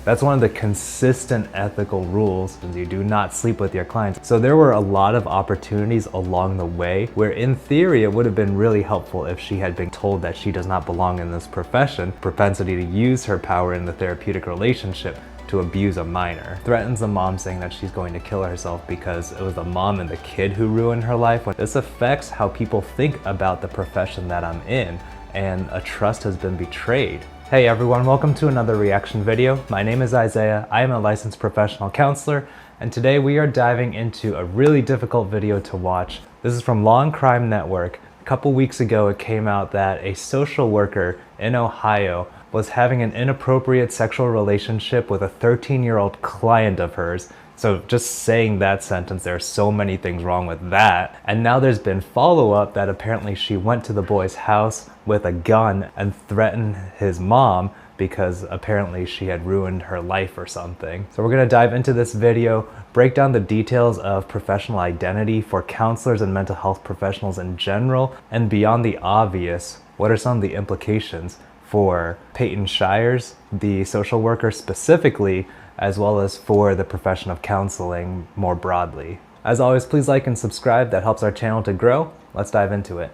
That's one of the consistent ethical rules. You do not sleep with your clients. So there were a lot of opportunities along the way where in theory it would have been really helpful if she had been told that she does not belong in this profession. Propensity to use her power in the therapeutic relationship to abuse a minor. Threatens the mom, saying that she's going to kill herself because it was the mom and the kid who ruined her life. This affects how people think about the profession that I'm in, and a trust has been betrayed. Hey everyone, welcome to another reaction video. My name is Isaiah. I am a licensed professional counselor, and today we are diving into a really difficult video to watch. This is from Law and Crime Network. A couple weeks ago it came out that a social worker in Ohio was having an inappropriate sexual relationship with a 13-year-old client of hers. So just saying that sentence, there are so many things wrong with that. And now there's been follow-up that apparently she went to the boy's house with a gun and threatened his mom because apparently she had ruined her life or something. So we're gonna dive into this video, break down the details of professional identity for counselors and mental health professionals in general, and beyond the obvious, what are some of the implications for Peyton Shires, the social worker specifically, as well as for the profession of counseling more broadly. As always, please like and subscribe. That helps our channel to grow. Let's dive into it.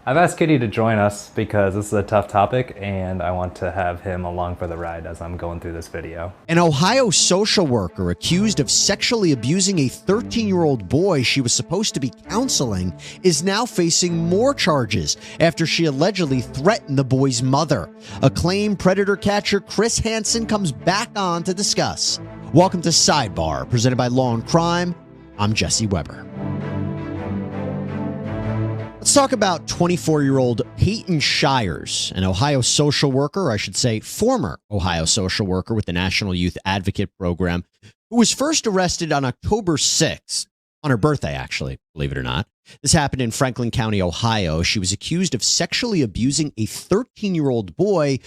I've asked Kitty to join us because this is a tough topic and I want to have him along for the ride as I'm going through this video. An Ohio social worker accused of sexually abusing a 13-year-old boy she was supposed to be counseling is now facing more charges after she allegedly threatened the boy's mother. Acclaimed predator catcher Chris Hansen comes back on to discuss. Welcome to Sidebar, presented by Law and Crime. I'm Jesse Weber. Let's talk about 24-year-old Peyton Shires, an Ohio social worker, I should say former Ohio social worker with the National Youth Advocate Program, who was first arrested on October 6th, on her birthday, actually, believe it or not. This happened in Franklin County, Ohio. She was accused of sexually abusing a 13-year-old boy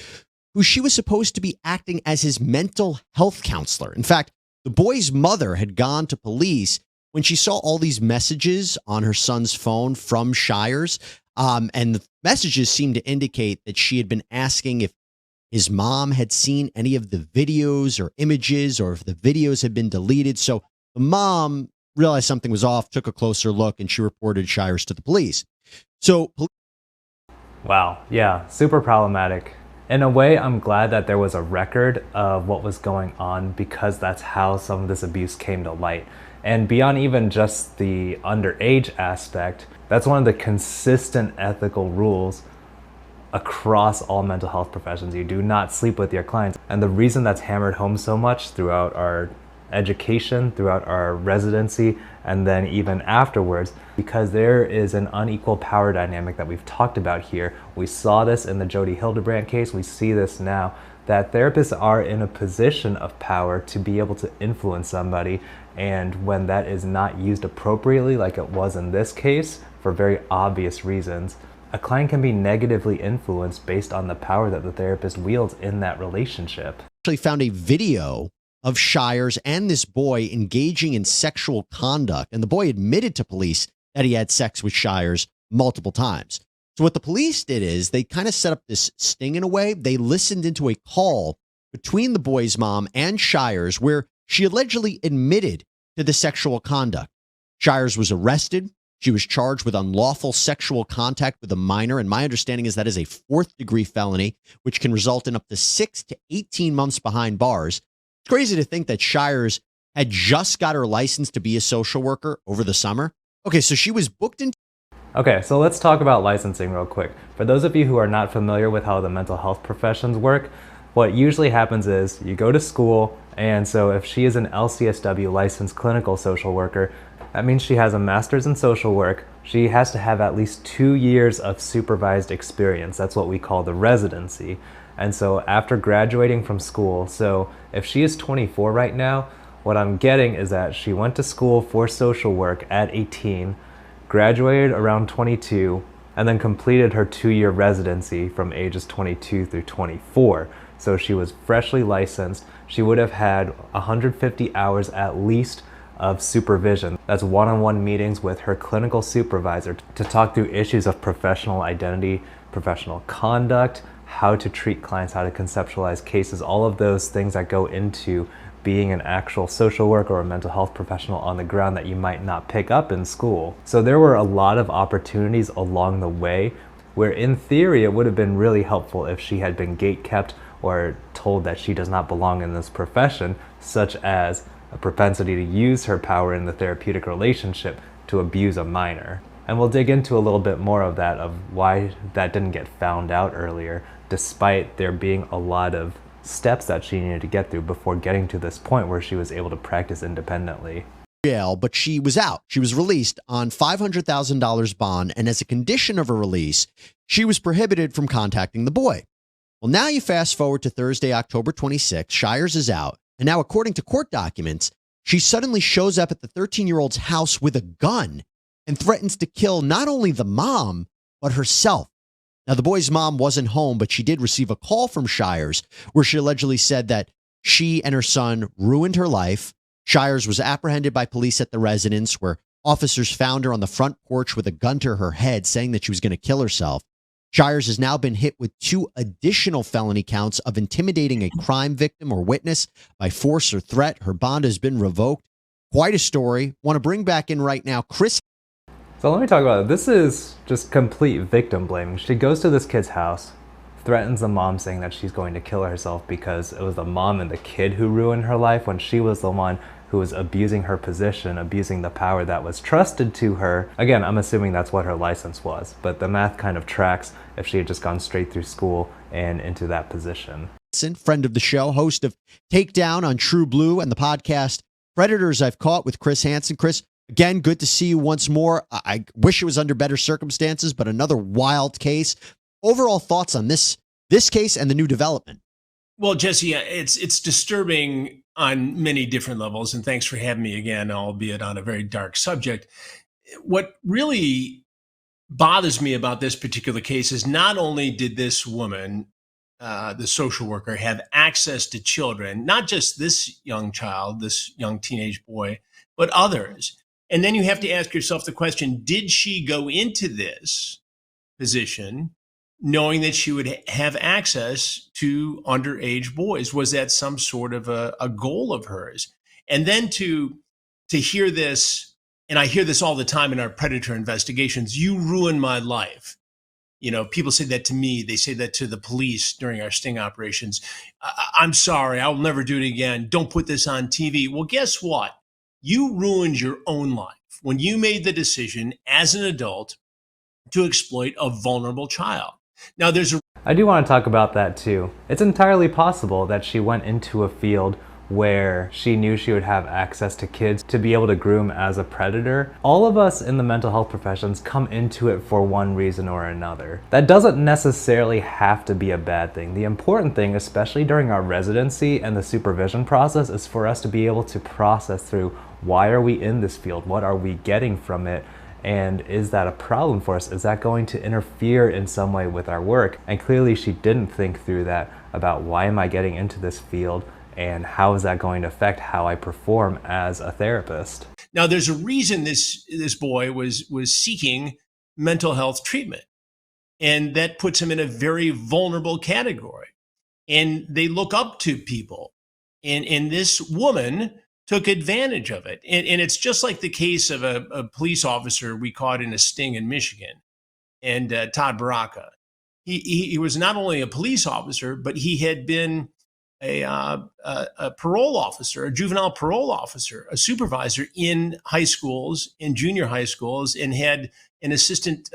who she was supposed to be acting as his mental health counselor. In fact, the boy's mother had gone to police when she saw all these messages on her son's phone from Shires, and the messages seemed to indicate that she had been asking if his mom had seen any of the videos or images, or if the videos had been deleted. So the mom realized something was off, took a closer look, and she reported Shires to the police. Wow, yeah, super problematic. In a way, I'm glad that there was a record of what was going on because that's how some of this abuse came to light. And beyond even just the underage aspect, that's one of the consistent ethical rules across all mental health professions. You do not sleep with your clients. And the reason that's hammered home so much throughout our education, throughout our residency, and then even afterwards, because there is an unequal power dynamic that we've talked about here. We saw this in the Jodi Hildebrandt case. We see this now, that therapists are in a position of power to be able to influence somebody. And when that is not used appropriately, like it was in this case, for very obvious reasons, a client can be negatively influenced based on the power that the therapist wields in that relationship. Actually found a video of Shires and this boy engaging in sexual conduct, and the boy admitted to police that he had sex with Shires multiple times. So what the police did is they kind of set up this sting in a way. They listened into a call between the boy's mom and Shires where she allegedly admitted to the sexual conduct. Shires was arrested. She was charged with unlawful sexual contact with a minor, and my understanding is that is a 4th-degree felony, which can result in up to 6 to 18 months behind bars. It's crazy to think that Shires had just got her license to be a social worker over the summer. Okay, so she was booked in. Okay, so let's talk about licensing real quick. For those of you who are not familiar with how the mental health professions work, what usually happens is you go to school, and so if she is an LCSW licensed clinical social worker, that means she has a master's in social work. She has to have at least 2 years of supervised experience. That's what we call the residency. And so after graduating from school, so if she is 24 right now, what I'm getting is that she went to school for social work at 18, graduated around 22, and then completed her 2-year residency from ages 22 through 24. So she was freshly licensed. She would have had 150 hours at least of supervision. That's one-on-one meetings with her clinical supervisor to talk through issues of professional identity, professional conduct, how to treat clients, how to conceptualize cases, all of those things that go into being an actual social worker or a mental health professional on the ground that you might not pick up in school. So there were a lot of opportunities along the way where in theory it would have been really helpful if she had been gatekept or told that she does not belong in this profession, such as a propensity to use her power in the therapeutic relationship to abuse a minor. And we'll dig into a little bit more of that, of why that didn't get found out earlier, despite there being a lot of steps that she needed to get through before getting to this point where she was able to practice independently. Jail, but she was out. She was released on $500,000 bond, and as a condition of her release, she was prohibited from contacting the boy. Well, now you fast forward to Thursday, October 26th. Shires is out, and now, according to court documents, she suddenly shows up at the 13-year-old's house with a gun and threatens to kill not only the mom, but herself. Now, the boy's mom wasn't home, but she did receive a call from Shires where she allegedly said that she and her son ruined her life. Shires was apprehended by police at the residence, where officers found her on the front porch with a gun to her head, saying that she was going to kill herself. Shires has now been hit with 2 additional felony counts of intimidating a crime victim or witness by force or threat. Her bond has been revoked. Quite a story. Want to bring back in right now Chris. So let me talk about it. This is just complete victim blaming. She goes to this kid's house, threatens the mom, saying that she's going to kill herself because it was the mom and the kid who ruined her life, when she was the one who was abusing her position, abusing the power that was trusted to her. Again, I'm assuming that's what her license was, but the math kind of tracks if she had just gone straight through school and into that position. Friend of the show, host of Takedown on True Blue and the podcast Predators I've Caught with Chris Hansen. Chris, again, good to see you once more. I wish it was under better circumstances, but another wild case. Overall thoughts on this case and the new development? Well, Jesse, it's disturbing on many different levels, and thanks for having me again, albeit on a very dark subject. What really bothers me about this particular case is not only did this woman, the social worker, have access to children, not just this young child, this young teenage boy, but others. And then you have to ask yourself the question, did she go into this position knowing that she would have access to underage boys? Was that some sort of a goal of hers? And then to hear this, and I hear this all the time in our predator investigations, you ruined my life. You know, people say that to me. They say that to the police during our sting operations. I'm sorry, I'll never do it again. Don't put this on TV. Well, guess what? You ruined your own life when you made the decision as an adult to exploit a vulnerable child. Now, I do want to talk about that too. It's entirely possible that she went into a field where she knew she would have access to kids to be able to groom as a predator. All of us in the mental health professions come into it for one reason or another. That doesn't necessarily have to be a bad thing. The important thing, especially during our residency and the supervision process, is for us to be able to process through, why are we in this field? What are we getting from it? And is that a problem for us? Is that going to interfere in some way with our work? And clearly she didn't think through that, about why am I getting into this field and how is that going to affect how I perform as a therapist? Now, there's a reason this boy was seeking mental health treatment, and that puts him in a very vulnerable category. And they look up to people, and this woman took advantage of it. And it's just like the case of a police officer we caught in a sting in Michigan, and Todd Baraka. He was not only a police officer, but he had been a parole officer, a juvenile parole officer, a supervisor in high schools, in junior high schools, and had an assistant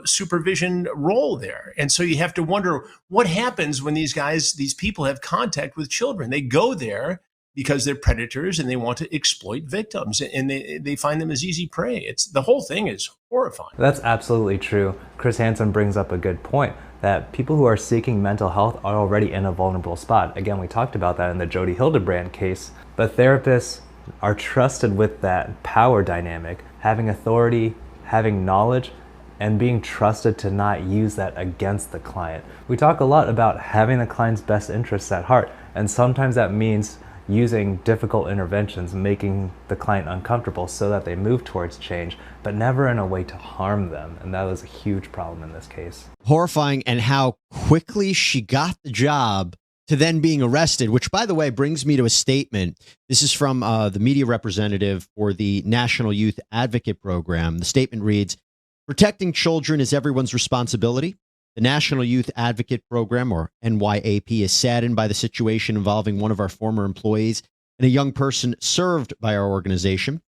supervision role there. And so you have to wonder what happens when these people have contact with children. They go there because they're predators and they want to exploit victims, and they find them as easy prey. The whole thing is horrifying. That's absolutely true. Chris Hansen brings up a good point, that people who are seeking mental health are already in a vulnerable spot. Again, we talked about that in the Jody Hildebrand case, but therapists are trusted with that power dynamic, having authority, having knowledge, and being trusted to not use that against the client. We talk a lot about having the client's best interests at heart, and sometimes that means using difficult interventions, making the client uncomfortable so that they move towards change, but never in a way to harm them. And that was a huge problem in this case. Horrifying, and how quickly she got the job to then being arrested, which, by the way, brings me to a statement. This is from the media representative for the National Youth Advocate Program. The statement reads, "Protecting children is everyone's responsibility. The National Youth Advocate Program, or NYAP, is saddened by the situation involving one of our former employees and a young person served by our organization.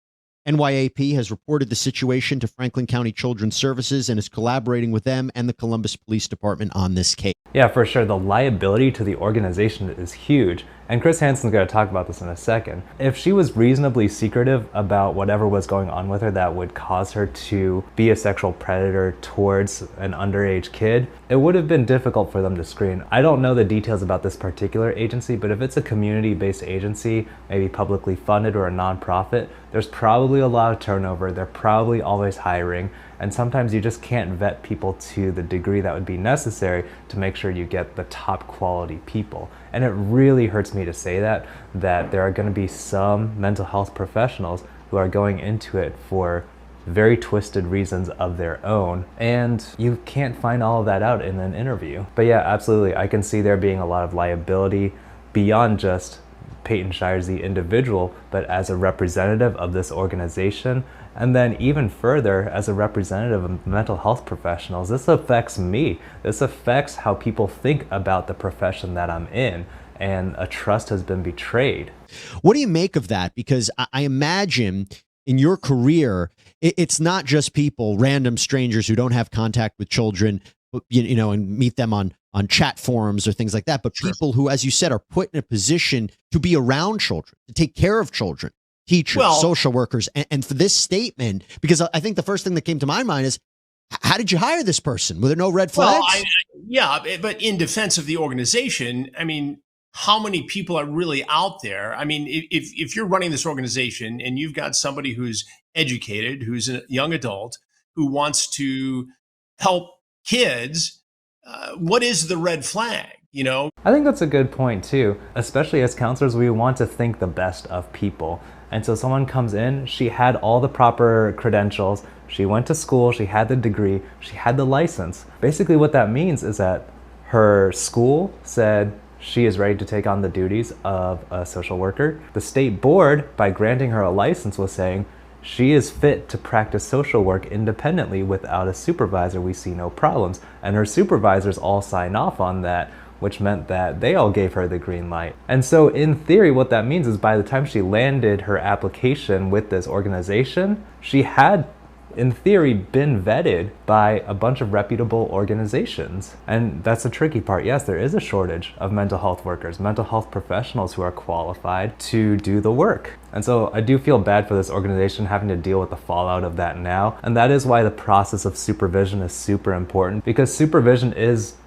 NYAP has reported the situation to Franklin County Children's Services and is collaborating with them and the Columbus Police Department on this case." Yeah, for sure. The liability to the organization is huge. And Chris Hansen's going to talk about this in a second. If she was reasonably secretive about whatever was going on with her that would cause her to be a sexual predator towards an underage kid, it would have been difficult for them to screen. I don't know the details about this particular agency, but if it's a community-based agency, maybe publicly funded or a nonprofit, there's probably a lot of turnover. They're probably always hiring. And sometimes you just can't vet people to the degree that would be necessary to make sure you get the top quality people. And it really hurts me to say that there are going to be some mental health professionals who are going into it for very twisted reasons of their own. And you can't find all of that out in an interview. But yeah, absolutely. I can see there being a lot of liability beyond just Peyton Shires, the individual, but as a representative of this organization. And then even further, as a representative of mental health professionals, this affects me. This affects how people think about the profession that I'm in, and a trust has been betrayed. What do you make of that? Because I imagine in your career, it's not just people, random strangers who don't have contact with children, you know, and meet them on chat forums or things like that, but Sure. people who, as you said, are put in a position to be around children, to take care of children. Teachers, Well, social workers, and for this statement, because I think the first thing that came to my mind is, how did you hire this person? Were there no red flags? well, yeah, but in defense of the organization, I mean, how many people are really out there? I mean, if you're running this organization and you've got somebody who's educated, who's a young adult, who wants to help kids, what is the red flag? You know, I think that's a good point too. Especially as counselors, we want to think the best of people. And so someone comes in, she had all the proper credentials, she went to school, she had the degree, she had the license. Basically what that means is that her school said she is ready to take on the duties of a social worker. The state board, by granting her a license, was saying she is fit to practice social work independently without a supervisor. We see no problems. And her supervisors all sign off on that, which meant that they all gave her the green light. And so in theory, what that means is by the time she landed her application with this organization, she had, in theory, been vetted by a bunch of reputable organizations. And that's the tricky part. Yes, there is a shortage of mental health workers, mental health professionals who are qualified to do the work. And so I do feel bad for this organization having to deal with the fallout of that now. And that is why the process of supervision is super important, because supervision is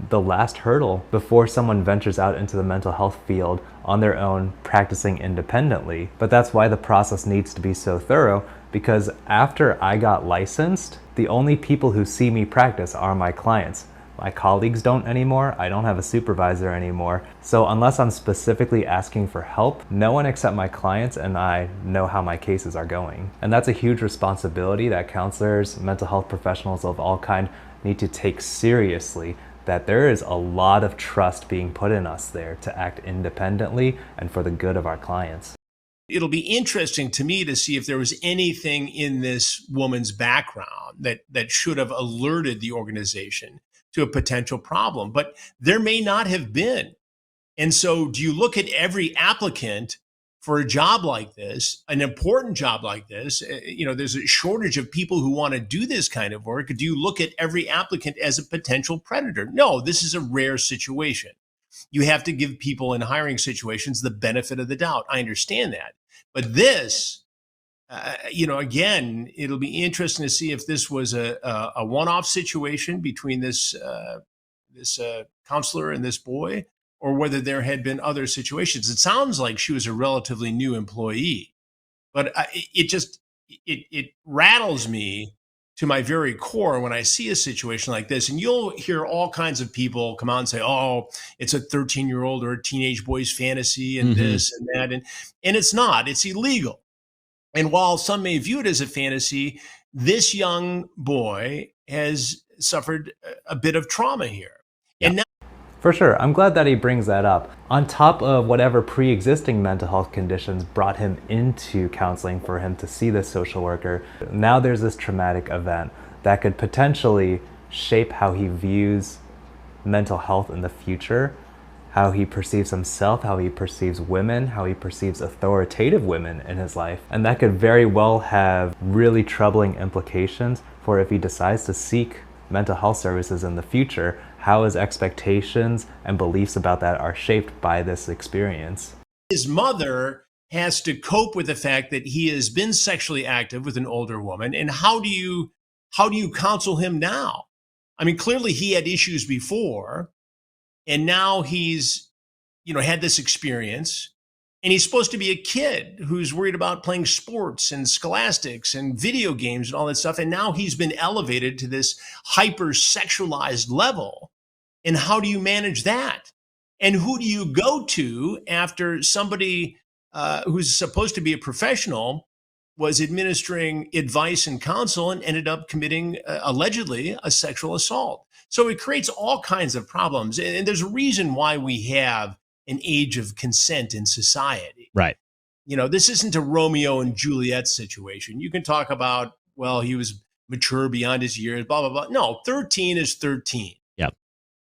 the last hurdle before someone ventures out into the mental health field on their own, practicing independently. But that's why the process needs to be so thorough, because after I got licensed, the only people who see me practice are my clients. My colleagues don't anymore. I don't have a supervisor anymore. So unless I'm specifically asking for help, no one except my clients and I know how my cases are going. And that's a huge responsibility that counselors, mental health professionals of all kind need to take seriously, that there is a lot of trust being put in us there to act independently and for the good of our clients. it'll be interesting to me to see if there was anything in this woman's background that should have alerted the organization to a potential problem, but there may not have been. And so do you look at every applicant for a job like this, an important job like this? There's a shortage of people who want to do this kind of work. Do you look at every applicant as a potential predator? No, this is a rare situation. You have to give people in hiring situations the benefit of the doubt. I understand that. But this, again, it'll be interesting to see if this was a one-off situation between this counselor and this boy, or whether there had been other situations. It sounds like she was a relatively new employee, but it rattles me to my very core when I see a situation like this. And you'll hear all kinds of people come out and say, oh, it's a 13-year-old or a teenage boy's fantasy and this and that. And it's not, it's illegal. And while some may view it as a fantasy, this young boy has suffered a bit of trauma here. Yep. And now, for sure, I'm glad that he brings that up. On top of whatever pre-existing mental health conditions brought him into counseling for him to see this social worker, now there's this traumatic event that could potentially shape how he views mental health in the future, how he perceives himself, how he perceives women, how he perceives authoritative women in his life. And that could very well have really troubling implications for if he decides to seek mental health services in the future, how his expectations and beliefs about that are shaped by this experience. His mother has to cope with the fact that he has been sexually active with an older woman. And how do you counsel him now? I mean, clearly he had issues before, and now he's, had this experience, and he's supposed to be a kid who's worried about playing sports and scholastics and video games and all that stuff. And now he's been elevated to this hyper sexualized level. And how do you manage that? And who do you go to after somebody who's supposed to be a professional was administering advice and counsel and ended up committing allegedly a sexual assault? So it creates all kinds of problems. And there's a reason why we have an age of consent in society. Right. This isn't a Romeo and Juliet situation. You can talk about, well, he was mature beyond his years, blah, blah, blah. No, 13 is 13. Yep.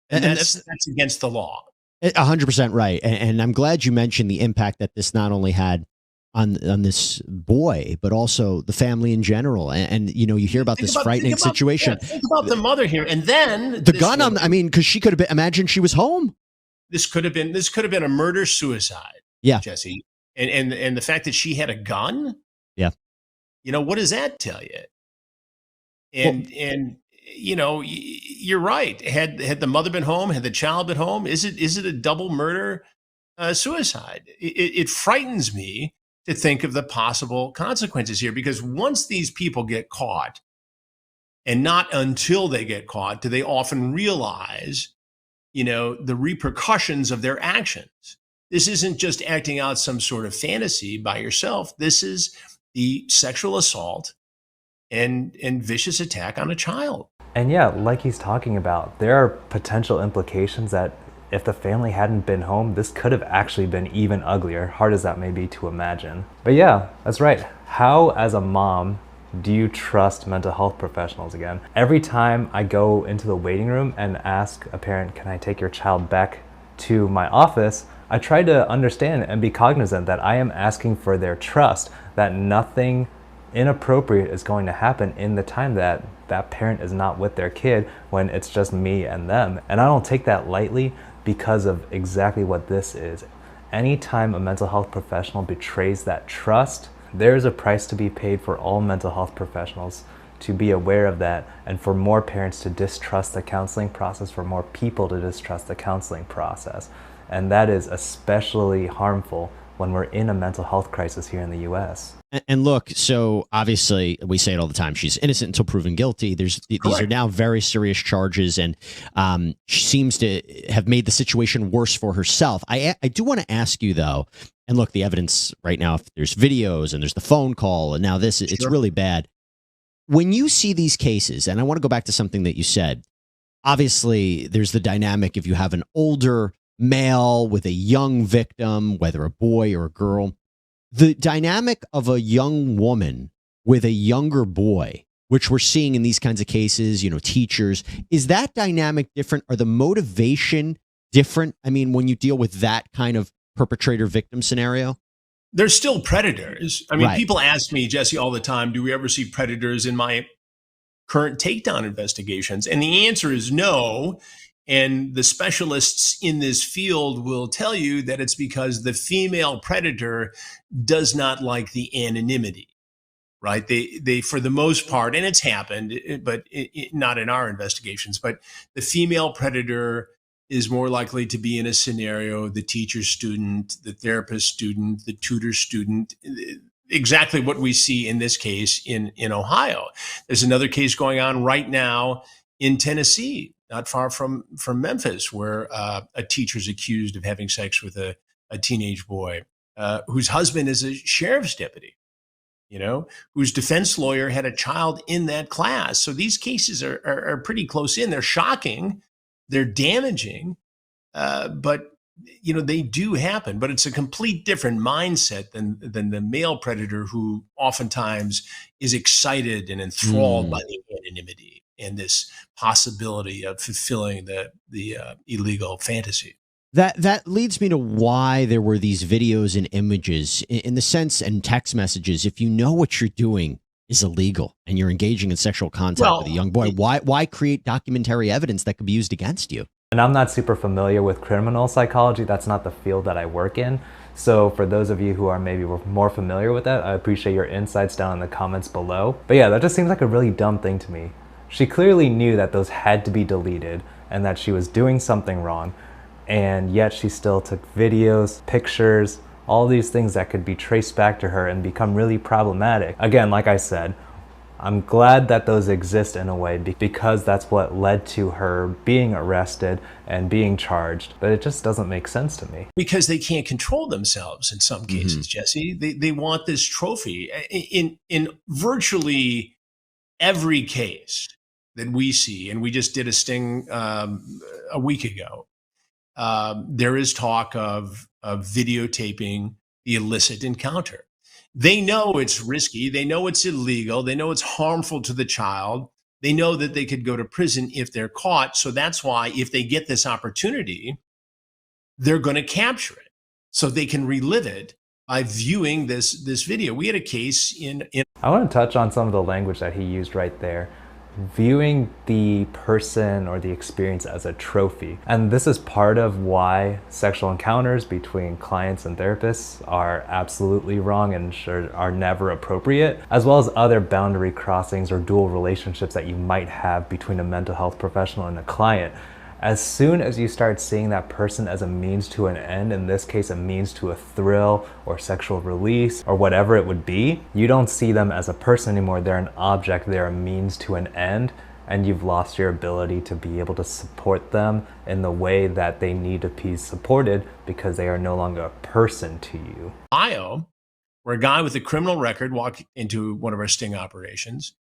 And that's against the law. 100% right. And I'm glad you mentioned the impact that this not only had on this boy, but also the family in general. And you hear about this frightening situation. Think about the mother here. And then the gun because she could have been, imagine she was home. This could have been a murder suicide. Yeah. Jesse. And the fact that she had a gun. Yeah. What does that tell you? And you're right. Had the mother been home, had the child been home, is it a double murder suicide? It frightens me to think of the possible consequences here, because once these people get caught, and not until they get caught, do they often realize, the repercussions of their actions. This isn't just acting out some sort of fantasy by yourself. This is the sexual assault and vicious attack on a child. And yeah, like he's talking about, there are potential implications that if the family hadn't been home, this could have actually been even uglier, hard as that may be to imagine. But yeah, that's right. How, as a mom, do you trust mental health professionals again? Every time I go into the waiting room and ask a parent, can I take your child back to my office? I try to understand and be cognizant that I am asking for their trust, that nothing inappropriate is going to happen in the time that that parent is not with their kid, when it's just me and them. And I don't take that lightly because of exactly what this is. Anytime a mental health professional betrays that trust, there is a price to be paid for all mental health professionals to be aware of that, and for more parents to distrust the counseling process, for more people to distrust the counseling process. And that is especially harmful when we're in a mental health crisis here in the US. And look, so obviously we say it all the time, she's innocent until proven guilty. These are now very serious charges, and she seems to have made the situation worse for herself. I do want to ask you though, and look, the evidence right now, if there's videos and there's the phone call, and now this, it's really bad. When you see these cases, and I want to go back to something that you said, obviously there's the dynamic if you have an older male with a young victim, whether a boy or a girl. The dynamic of a young woman with a younger boy, which we're seeing in these kinds of cases, teachers, is that dynamic different? Are the motivation different? I mean, when you deal with that kind of perpetrator victim scenario? They're still predators. I mean, Right. People ask me, Jesse, all the time, do we ever see predators in my current takedown investigations? And the answer is no. And the specialists in this field will tell you that it's because the female predator does not like the anonymity, right? They for the most part, and it's happened, but not in our investigations, but the female predator is more likely to be in a scenario, the teacher student, the therapist student, the tutor student, exactly what we see in this case in Ohio. There's another case going on right now in Tennessee, not far from Memphis, where a teacher's accused of having sex with a teenage boy whose husband is a sheriff's deputy, whose defense lawyer had a child in that class. So these cases are pretty close in. They're shocking, they're damaging, but they do happen. But it's a complete different mindset than the male predator, who oftentimes is excited and enthralled by the anonymity and this possibility of fulfilling the illegal fantasy. That leads me to why there were these videos and images in the sense, and text messages. If you know what you're doing is illegal and you're engaging in sexual contact with a young boy, why create documentary evidence that could be used against you? And I'm not super familiar with criminal psychology. That's not the field that I work in. So for those of you who are maybe more familiar with that, I appreciate your insights down in the comments below. But yeah, that just seems like a really dumb thing to me. She clearly knew that those had to be deleted and that she was doing something wrong. And yet she still took videos, pictures, all these things that could be traced back to her and become really problematic. Again, like I said, I'm glad that those exist in a way because that's what led to her being arrested and being charged, but it just doesn't make sense to me. Because they can't control themselves in some cases, Jesse. They want this trophy. In virtually every case that we see, and we just did a sting a week ago, there is talk of videotaping the illicit encounter. They know it's risky. They know it's illegal. They know it's harmful to the child. They know that they could go to prison if they're caught. So that's why if they get this opportunity, they're going to capture it so they can relive it by viewing this video. We had a case in I want to touch on some of the language that he used right there. Viewing the person or the experience as a trophy. And this is part of why sexual encounters between clients and therapists are absolutely wrong and are never appropriate, as well as other boundary crossings or dual relationships that you might have between a mental health professional and a client. As soon as you start seeing that person as a means to an end, in this case a means to a thrill or sexual release or whatever it would be, you don't see them as a person anymore. They're an object, they're a means to an end, and you've lost your ability to be able to support them in the way that they need to be supported because they are no longer a person to you. Ohio, where a guy with a criminal record walked into one of our sting operations,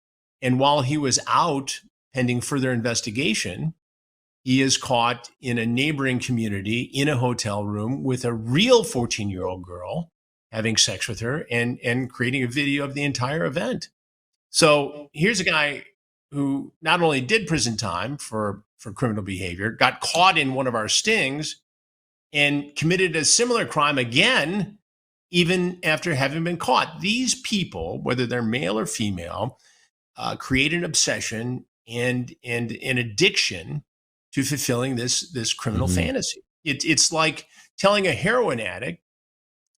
and while he was out pending further investigation, he is caught in a neighboring community in a hotel room with a real 14-year-old girl having sex with her and creating a video of the entire event. So here's a guy who not only did prison time for criminal behavior, got caught in one of our stings and committed a similar crime again, even after having been caught. These people, whether they're male or female, create an obsession and an addiction to fulfilling this criminal fantasy. It's like telling a heroin addict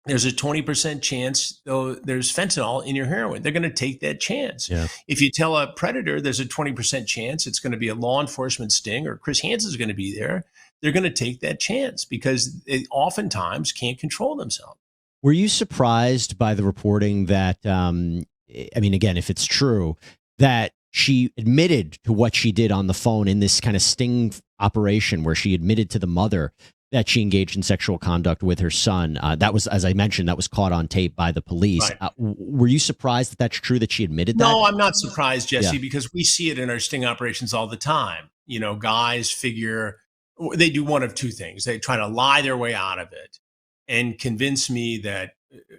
there's a 20% chance though there's fentanyl in your heroin. They're going to take that chance. Yeah. If you tell a predator there's a 20% chance it's going to be a law enforcement sting or Chris Hansen's going to be there, they're going to take that chance because they oftentimes can't control themselves. Were you surprised by the reporting that, I mean, again, if it's true, that she admitted to what she did on the phone in this kind of sting operation where she admitted to the mother that she engaged in sexual conduct with her son? That was, as I mentioned, that was caught on tape by the police. Right. Were you surprised that that's true, that she admitted that? No, I'm not surprised, Jesse, Yeah. because we see it in our sting operations all the time. You know, guys they do one of two things. They try to lie their way out of it and convince me that,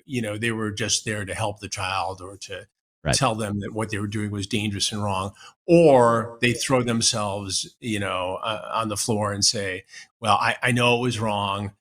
they were just there to help the child or to tell them that what they were doing was dangerous and wrong, or they throw themselves, on the floor and say, well, I know it was wrong,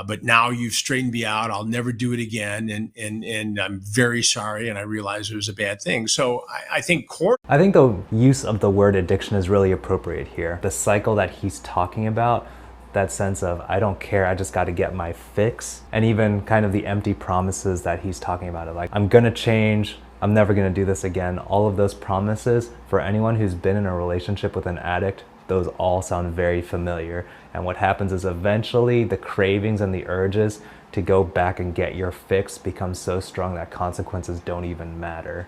but now you've straightened me out. I'll never do it again. And I'm very sorry. And I realize it was a bad thing. So I think I think the use of the word addiction is really appropriate here. The cycle that he's talking about, that sense of, I don't care, I just got to get my fix. And even kind of the empty promises that he's talking about, like, I'm going to change, I'm never going to do this again. All of those promises, for anyone who's been in a relationship with an addict, those all sound very familiar. And what happens is eventually the cravings and the urges to go back and get your fix becomes so strong that consequences don't even matter.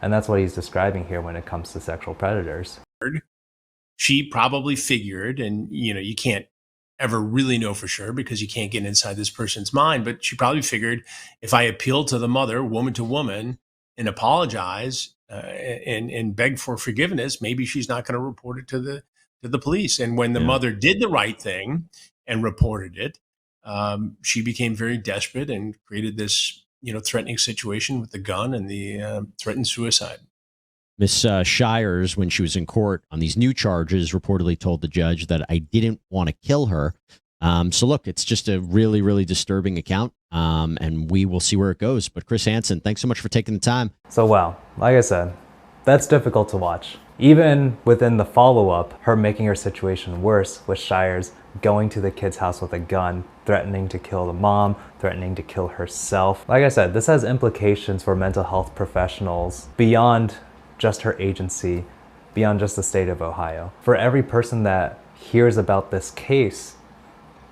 And that's what he's describing here when it comes to sexual predators. She probably figured, and you can't ever really know for sure because you can't get inside this person's mind, but she probably figured if I appeal to the mother, woman to woman, and apologize and beg for forgiveness, maybe she's not going to report it to the police. And when the mother did the right thing and reported it, she became very desperate and created this threatening situation with the gun and the threatened suicide. Miss Shires, when she was in court on these new charges, reportedly told the judge that I didn't want to kill her. So look, it's just a really, really disturbing account, and we will see where it goes. But Chris Hansen, thanks so much for taking the time. So wow, like I said, that's difficult to watch. Even within the follow-up, her making her situation worse with Shires going to the kid's house with a gun, threatening to kill the mom, threatening to kill herself. Like I said, this has implications for mental health professionals beyond just her agency, beyond just the state of Ohio. For every person that hears about this case,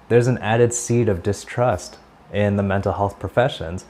there's an added seed of distrust in the mental health professions.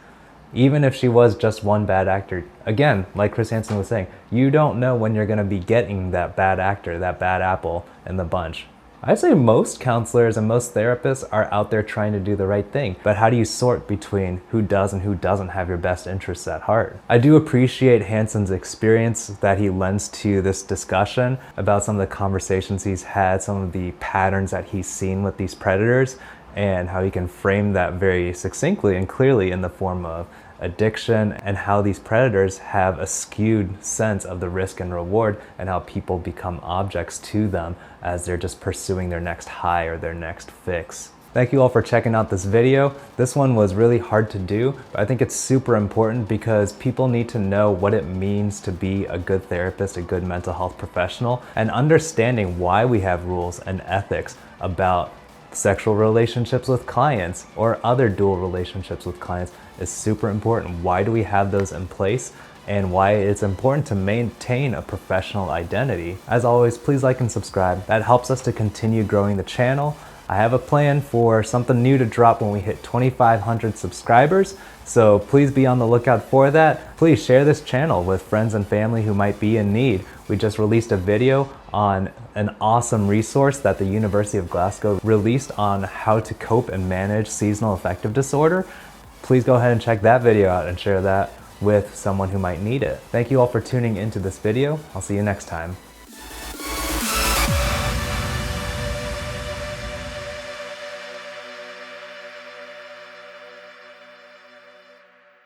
Even if she was just one bad actor, again, like Chris Hansen was saying, you don't know when you're gonna be getting that bad actor, that bad apple in the bunch. I'd say most counselors and most therapists are out there trying to do the right thing, but how do you sort between who does and who doesn't have your best interests at heart? I do appreciate Hansen's experience that he lends to this discussion about some of the conversations he's had, some of the patterns that he's seen with these predators, and how he can frame that very succinctly and clearly in the form of addiction and how these predators have a skewed sense of the risk and reward and how people become objects to them as they're just pursuing their next high or their next fix. Thank you all for checking out this video. This one was really hard to do, but I think it's super important because people need to know what it means to be a good therapist, a good mental health professional, and understanding why we have rules and ethics about sexual relationships with clients or other dual relationships with clients is super important. Why do we have those in place? And why it's important to maintain a professional identity. As always, please like and subscribe. That helps us to continue growing the channel. I have a plan for something new to drop when we hit 2,500 subscribers, so please be on the lookout for that. Please share this channel with friends and family who might be in need. We just released a video on an awesome resource that the University of Glasgow released on how to cope and manage seasonal affective disorder. Please go ahead and check that video out and share that with someone who might need it. Thank you all for tuning into this video. I'll see you next time.